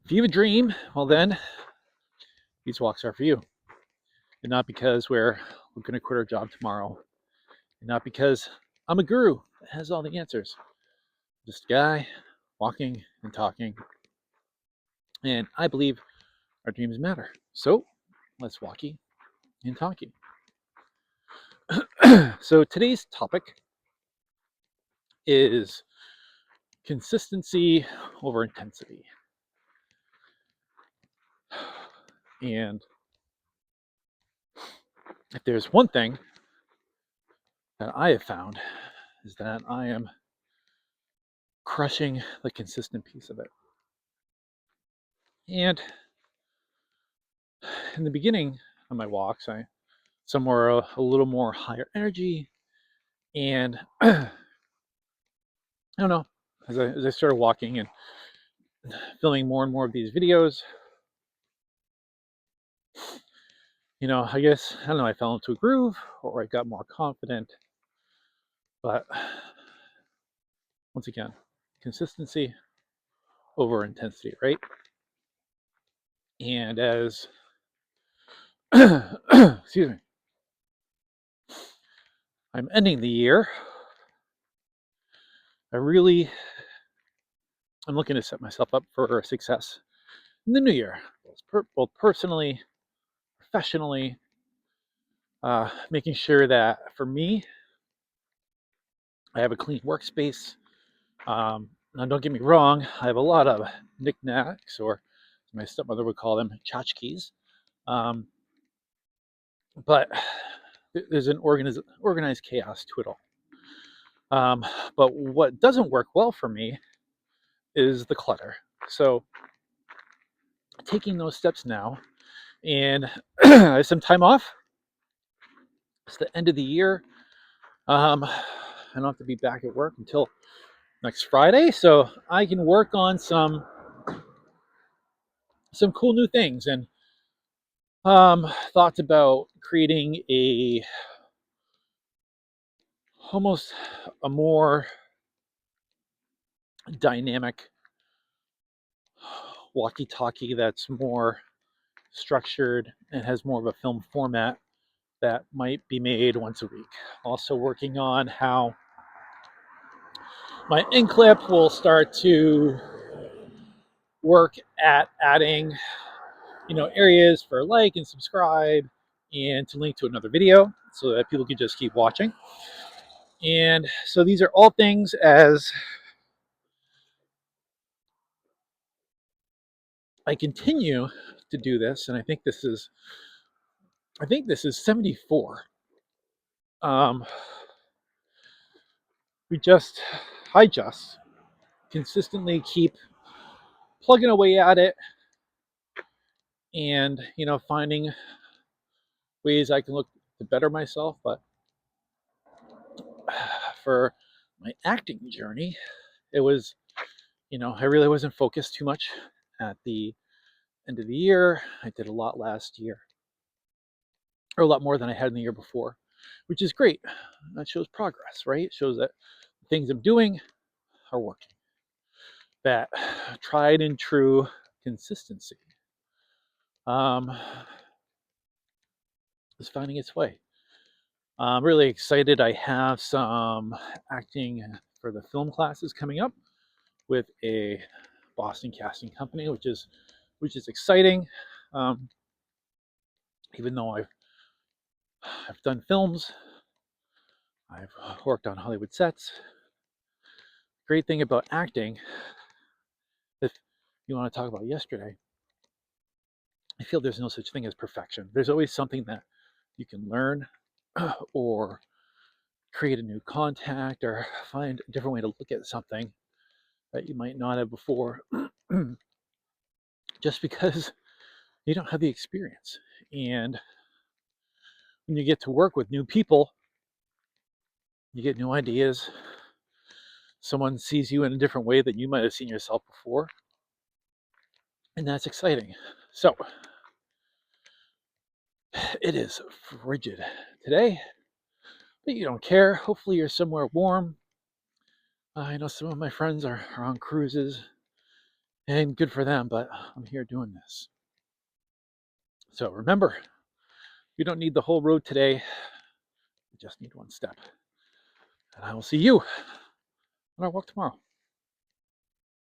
If you have a dream, well then, these walks are for you. And not because we're going to quit our job tomorrow. And not because I'm a guru that has all the answers. Just a guy walking and talking. And I believe our dreams matter. So let's walkie and talkie. So today's topic is consistency over intensity. And if there's one thing that I have found is that I am crushing the consistent piece of it. And in the beginning of my walks, some were a little more higher energy, and I don't know, as I started walking and filming more and more of these videos, I guess, I don't know, I fell into a groove or I got more confident. But once again, consistency over intensity, right? And as excuse me, I'm ending the year, I'm looking to set myself up for success in the new year, both personally, professionally, making sure that for me, I have a clean workspace. Now, don't get me wrong, I have a lot of knickknacks, or as my stepmother would call them, tchotchkes. But there's an organized chaos to it all. But what doesn't work well for me is the clutter. So taking those steps now, and I have some time off. It's the end of the year. I don't have to be back at work until next Friday, so I can work on some cool new things, and thoughts about creating almost a more dynamic walkie-talkie that's more structured and has more of a film format that might be made once a week. Also working on how my in clip will start to work at adding, areas for like and subscribe and to link to another video so that people can just keep watching. And so these are all things as I continue to do this, and I think this is 74. Um, I just consistently keep plugging away at it, and finding ways I can look to better myself. But for my acting journey, it was, I really wasn't focused too much at the end of the year. I did a lot last year, or a lot more than I had in the year before, which is great. That shows progress, right? It shows that the things I'm doing are working. That tried and true consistency is finding its way. I'm really excited. I have some acting for the film classes coming up with a Boston casting company, which is exciting. Um, Even though I've done films, I've worked on Hollywood sets. Great thing about acting, if you want to talk about yesterday, I feel there's no such thing as perfection. There's always something that you can learn or create a new contact or find a different way to look at something that you might not have before, just because you don't have the experience. And when you get to work with new people, you get new ideas. Someone sees you in a different way than you might have seen yourself before, and that's exciting. So it is frigid today, but you don't care. Hopefully you're somewhere warm. I know some of my friends are on cruises, And good for them, but I'm here doing this. So remember, you don't need the whole road today. You just need one step. And I will see you on our walk tomorrow.